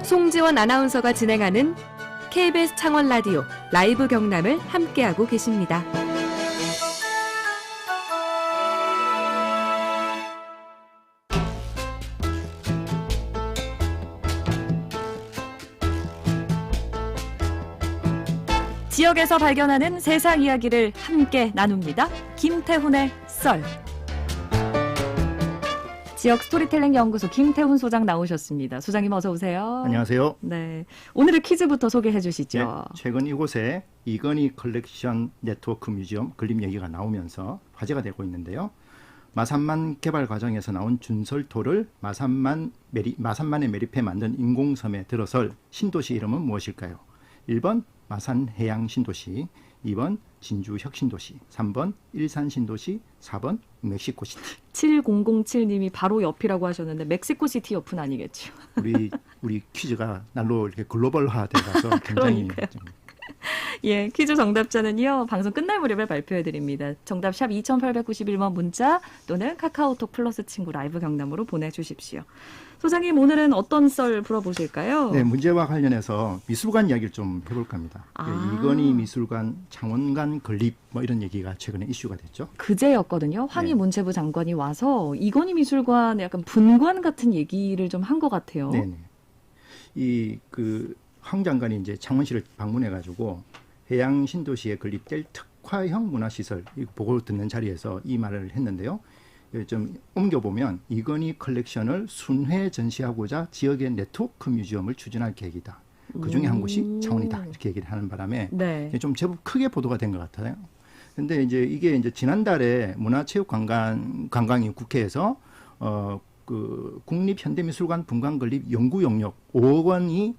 송지원 아나운서가 진행하는 KBS 창원 라디오 라이브 경남을 함께하고 계십니다. 지역에서 발견하는 세상 이야기를 함께 나눕니다. 김태훈의 썰. 지역 스토리텔링 연구소 김태훈 소장 나오셨습니다. 소장님 어서 오세요. 안녕하세요. 네, 오늘의 퀴즈부터 소개해 주시죠. 네, 최근 이곳에 이건희 컬렉션 네트워크 뮤지엄 건립 얘기가 나오면서 화제가 되고 있는데요. 마산만 개발 과정에서 나온 준설토를 마산만에 매립해 만든 인공섬에 들어설 신도시 이름은 무엇일까요? 1번 마산해양신도시, 2번 진주혁신도시, 3번 일산신도시, 4번 멕시코시티. 7007님이 바로 옆이라고 하셨는데 멕시코시티 옆은 아니겠죠. 우리 퀴즈가 날로 이렇게 글로벌화 돼가서 굉장히 예, 퀴즈 정답자는요, 방송 끝날 무렵에 발표해드립니다. 정답 샵 2891번 문자 또는 카카오톡 플러스 친구 라이브 경남으로 보내주십시오. 소장님, 오늘은 어떤 썰 풀어보실까요? 네, 문제와 관련해서 미술관 이야기를 좀 해볼까 합니다. 이건희 미술관 창원관 건립 뭐 이런 얘기가 최근에 이슈가 됐죠. 그제였거든요. 황희 네. 문체부 장관이 와서 이건희 미술관 약간 분관 같은 얘기를 좀 한 것 같아요. 네네. 황 장관이 이제 창원시를 방문해가지고 해양 신도시에 건립될 특화형 문화시설 보고 듣는 자리에서 이 말을 했는데요. 좀 옮겨보면 이건희 컬렉션을 순회 전시하고자 지역의 네트워크 뮤지엄을 추진할 계획이다. 그중에 한 곳이 창원이다. 이렇게 얘기를 하는 바람에 네. 좀 제법 크게 보도가 된 것 같아요. 근데 이제 이게 이제 지난달에 문화체육관광위 국회에서 국립현대미술관 분관 건립 연구 용역 5억 원이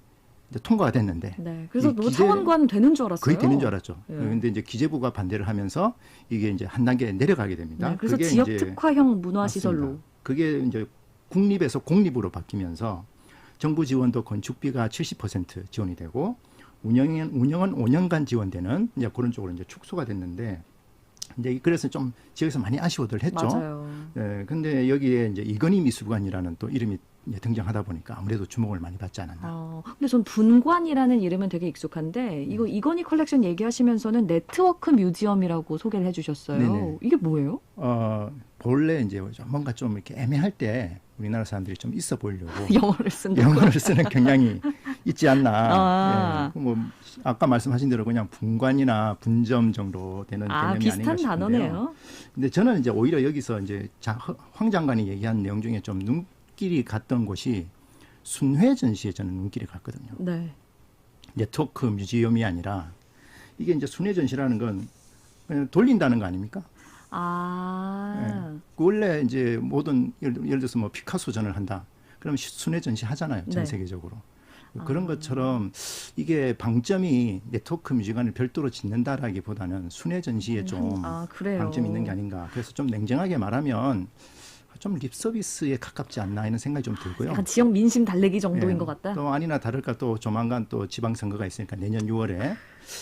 이제 통과가 됐는데. 네. 그래서 뭐 창원관 되는 줄 알았어요. 거의 되는 줄 알았죠. 예. 그런데 이제 기재부가 반대를 하면서 이게 이제 한 단계 내려가게 됩니다. 네, 그래서 그게 지역 이제 특화형 문화시설로. 맞습니다. 그게 이제 국립에서 공립으로 바뀌면서 정부 지원도 건축비가 70% 지원이 되고 운영은 5년간 지원되는 이제 그런 쪽으로 이제 축소가 됐는데. 이제 그래서 좀 지역에서 많이 아쉬워들 했죠. 맞아요. 네, 근데 여기에 이제 이건희 미술관이라는 또 이름이 이제 등장하다 보니까 아무래도 주목을 많이 받지 않았나. 근데 전 분관이라는 이름은 되게 익숙한데 이거 이건희 컬렉션 얘기하시면서는 네트워크 뮤지엄이라고 소개를 해주셨어요. 네네. 이게 뭐예요? 본래 이제 뭔가 좀 이렇게 애매할 때 우리나라 사람들이 좀 있어 보이려고 영어를 쓰는 경향이 있지 않나. 뭐 아까 말씀하신 대로 그냥 분관이나 분점 정도 되는 개념이 비슷한 아닌가 싶은데요. 단어네요. 근데 저는 이제 오히려 여기서 이제 황 장관이 얘기한 내용 중에 좀 눈길이 갔던 곳이 순회 전시에 저는 눈길이 갔거든요. 네. 네트워크 뮤지엄이 아니라 이게 이제 순회 전시라는 건 그냥 돌린다는 거 아닙니까? 네. 원래 이제 모든 예를 들어서 뭐 피카소전을 한다. 그러면 순회 전시 하잖아요. 전 네. 세계적으로. 그런 것처럼 이게 방점이 네트워크 뮤지엄을 별도로 짓는다라기보다는 순회 전시에 좀 방점이 있는 게 아닌가. 그래서 좀 냉정하게 말하면 좀 립서비스에 가깝지 않나 이런 생각이 좀 들고요. 약간 지역 민심 달래기 정도인 것 같다. 또 아니나 다를까 또 조만간 또 지방선거가 있으니까 내년 6월에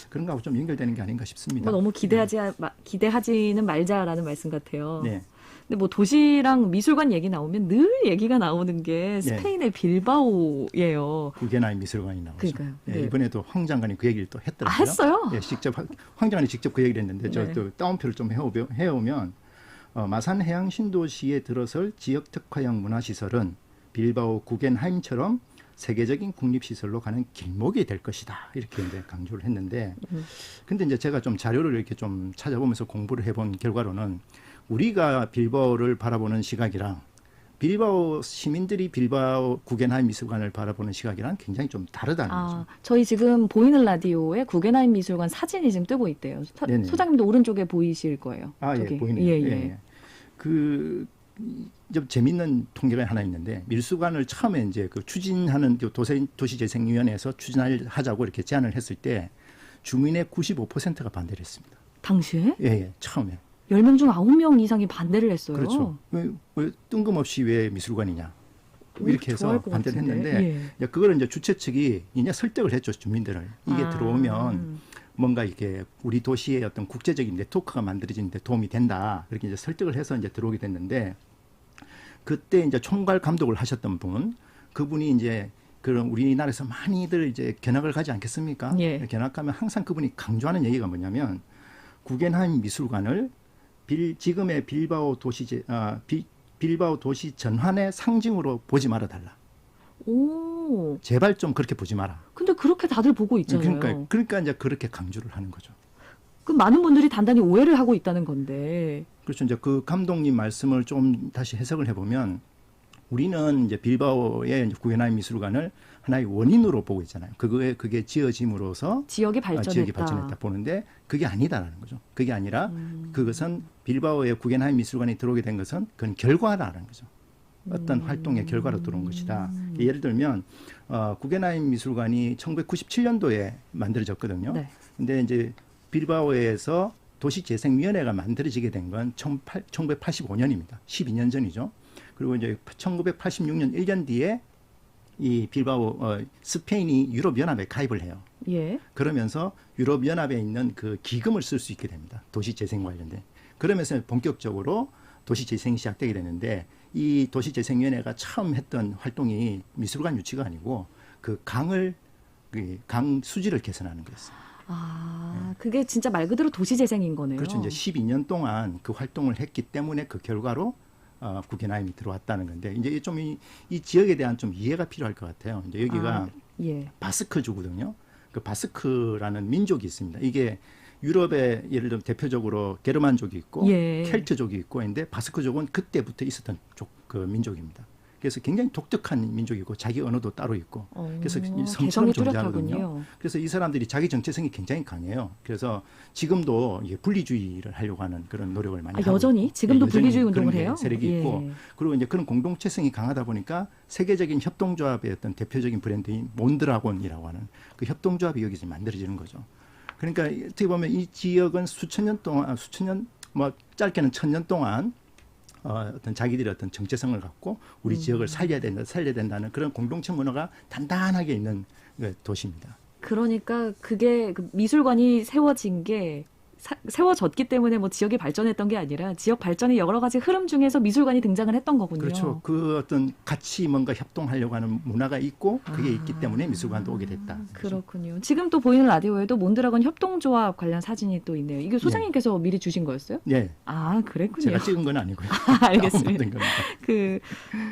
그런 거하고 좀 연결되는 게 아닌가 싶습니다. 너무 기대하지는 말자라는 말씀 같아요. 네. 근데 뭐 도시랑 미술관 얘기 나오면 늘 얘기가 나오는 게 스페인의 빌바오예요. 구겐하임 미술관이 나오죠. 그러니까요. 네. 이번에도 황 장관이 그 얘기를 또 했더라고요. 했어요? 예, 직접 황 장관이 직접 그 얘기를 했는데 저 또 따옴표를 좀 해오면 마산 해양 신도시에 들어설 지역 특화형 문화시설은 빌바오 구겐하임처럼 세계적인 국립시설로 가는 길목이 될 것이다. 이렇게 이제 강조를 했는데, 근데 이제 제가 좀 자료를 이렇게 좀 찾아보면서 공부를 해본 결과로는 우리가 빌바오를 바라보는 시각이랑 빌바오 시민들이 빌바오 구겐하임 미술관을 바라보는 시각이랑 굉장히 좀 다르다는 거죠. 저희 지금 보이는 라디오에 구겐하임 미술관 사진이 지금 뜨고 있대요. 소장님도 오른쪽에 보이실 거예요. 예, 보이네요. 예. 좀 재밌는 통계가 하나 있는데 밀수관을 처음에 이제 그 추진하는 도시재생위원회에서 추진하자고 이렇게 제안을 했을 때 주민의 95%가 반대를 했습니다. 당시에? 예, 처음에. 10명 중 9명 이상이 반대를 했어요. 그렇죠. 왜 뜬금없이 왜 미술관이냐. 이렇게 해서 반대를 했는데 그걸 이제 주최 측이 이제 설득을 했죠. 주민들을. 이게 들어오면 뭔가 이게 우리 도시의 어떤 국제적인 네트워크가 만들어지는데 도움이 된다. 그렇게 이제 설득을 해서 이제 들어오게 됐는데 그때 이제 총괄 감독을 하셨던 분, 그분이 이제 그런 우리나라에서 많이들 이제 견학을 가지 않겠습니까? 예. 견학 가면 항상 그분이 강조하는 얘기가 뭐냐면 구겐하임 미술관을 지금의 빌바오 도시 전환의 상징으로 보지 말아 달라. 오. 제발 좀 그렇게 보지 마라. 근데 그렇게 다들 보고 있잖아요. 그러니까 이제 그렇게 강조를 하는 거죠. 그 많은 분들이 단단히 오해를 하고 있다는 건데. 그렇죠. 이제 그 감독님 말씀을 좀 다시 해석을 해보면 우리는 이제 빌바오의 구겐하임 미술관을 하나의 원인으로 보고 있잖아요. 그게 지어짐으로써 지역이 발전했다. 지역이 발전했다 보는데 그게 아니다라는 거죠. 그게 아니라 그것은 빌바오의 구겐하임 미술관이 들어오게 된 것은 그건 결과라는 거죠. 어떤 활동의 결과로 들어온 것이다. 예를 들면 구겐하임 미술관이 1997년도에 만들어졌거든요. 네. 근데 이제 빌바오에서 도시재생위원회가 만들어지게 된 건 1985년입니다. 12년 전이죠. 그리고 이제 1986년 1년 뒤에 이 빌바오 스페인이 유럽연합에 가입을 해요. 예. 그러면서 유럽연합에 있는 그 기금을 쓸 수 있게 됩니다. 도시재생 관련된. 그러면서 본격적으로 도시재생이 시작되게 되는데 이 도시재생위원회가 처음 했던 활동이 미술관 유치가 아니고 그 강 수질을 개선하는 거였어요. 그게 진짜 말 그대로 도시재생인 거네요. 그렇죠. 이제 12년 동안 그 활동을 했기 때문에 그 결과로 구겐하임이 들어왔다는 건데 이제 좀 이 지역에 대한 좀 이해가 필요할 것 같아요. 이제 여기가 예. 바스크주거든요. 그 바스크라는 민족이 있습니다. 이게 유럽에 예를 들면 대표적으로 게르만족이 있고 예. 켈트족이 있고 있는데 바스크족은 그때부터 있었던 그 민족입니다. 그래서 굉장히 독특한 민족이고 자기 언어도 따로 있고 그래서 성처럼 존재하거든요. 그래서 이 사람들이 자기 정체성이 굉장히 강해요. 그래서 지금도 분리주의를 하려고 하는 그런 노력을 많이 하고 여전히 있고. 지금도 여전히 분리주의 운동을 그런 해요? 세력이 예. 있고 그리고 이제 그런 공동체성이 강하다 보니까 세계적인 협동조합의 어떤 대표적인 브랜드인 몬드라곤이라고 하는 그 협동조합이 여기서 만들어지는 거죠. 그러니까 어떻게 보면 이 지역은 수천 년 뭐 짧게는 1000년 동안 어떤 자기들의 어떤 정체성을 갖고 우리 지역을 살려야 된다는 그런 공동체 문화가 단단하게 있는 도시입니다. 그러니까 그게 그 미술관이 세워진 게 세워졌기 때문에 뭐 지역이 발전했던 게 아니라 지역 발전의 여러 가지 흐름 중에서 미술관이 등장을 했던 거군요. 그렇죠. 그 어떤 같이 뭔가 협동하려고 하는 문화가 있고 그게 있기 때문에 미술관도 오게 됐다. 그렇군요. 지금 또 보이는 라디오에도 몬드라곤 협동조합 관련 사진이 또 있네요. 이게 소장님께서 미리 주신 거였어요? 네. 그랬군요. 제가 찍은 건 아니고요. 알겠습니다. 겁니다.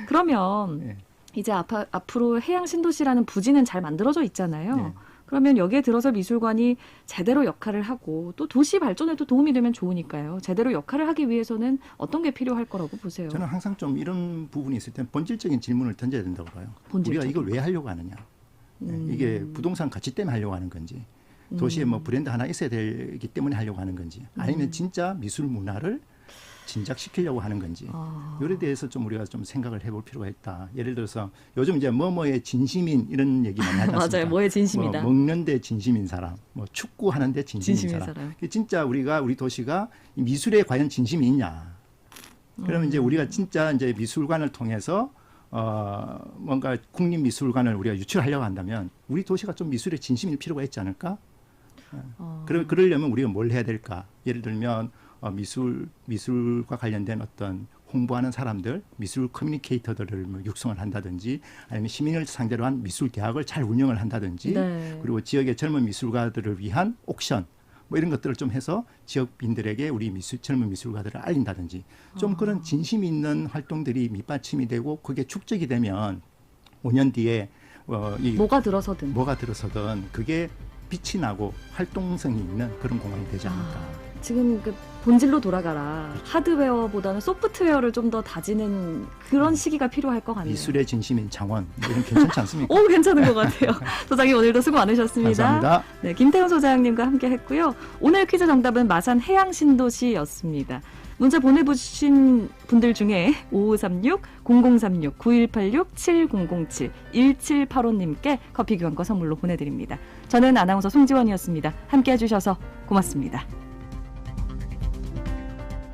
그러면 네. 이제 앞으로 해양 신도시라는 부지는 잘 만들어져 있잖아요. 네. 그러면 여기에 들어서 미술관이 제대로 역할을 하고 또 도시 발전에도 도움이 되면 좋으니까요. 제대로 역할을 하기 위해서는 어떤 게 필요할 거라고 보세요? 저는 항상 좀 이런 부분이 있을 때 본질적인 질문을 던져야 된다고 봐요. 본질적인. 우리가 이걸 왜 하려고 하느냐. 이게 부동산 가치 때문에 하려고 하는 건지 도시에 뭐 브랜드 하나 있어야 되기 때문에 하려고 하는 건지 아니면 진짜 미술 문화를 진작시키려고 하는 건지 이에 대해서 좀 우리가 좀 생각을 해볼 필요가 있다. 예를 들어서 요즘 이제 뭐뭐의 진심인 이런 얘기 많이 하지 않습니까? 맞아요. 뭐의 진심이다. 뭐 먹는데 진심인 사람, 뭐 축구하는데 진심인 사람. 진짜 우리 도시가 미술에 과연 진심이 있냐? 그러면 이제 우리가 진짜 이제 미술관을 통해서 뭔가 국립미술관을 우리가 유치하려고 한다면 우리 도시가 좀 미술에 진심일 필요가 있지 않을까? 그러려면 우리가 뭘 해야 될까? 예를 들면 미술과 관련된 어떤 홍보하는 사람들, 미술 커뮤니케이터들을 뭐 육성을 한다든지 아니면 시민을 상대로 한 미술 대학을 잘 운영을 한다든지 네. 그리고 지역의 젊은 미술가들을 위한 옥션 뭐 이런 것들을 좀 해서 지역민들에게 우리 젊은 미술가들을 알린다든지 좀 그런 진심 있는 활동들이 밑받침이 되고 그게 축적이 되면 5년 뒤에 뭐가 들어서든 그게 빛이 나고 활동성이 있는 그런 공간이 되지 않을까. 지금 그 본질로 돌아가라. 하드웨어보다는 소프트웨어를 좀 더 다지는 그런 시기가 필요할 것 같네요. 미술의 진심인 장원 이런 괜찮지 않습니까? 괜찮은 것 같아요. 소장님 오늘도 수고 많으셨습니다. 감사합니다. 네, 김태훈 소장님과 함께 했고요. 오늘 퀴즈 정답은 마산 해양신도시였습니다. 문자 보내주신 분들 중에 5536, 0036, 9186, 7007, 1785님께 커피 교환권 선물로 보내드립니다. 저는 아나운서 송지원이었습니다. 함께 해주셔서 고맙습니다.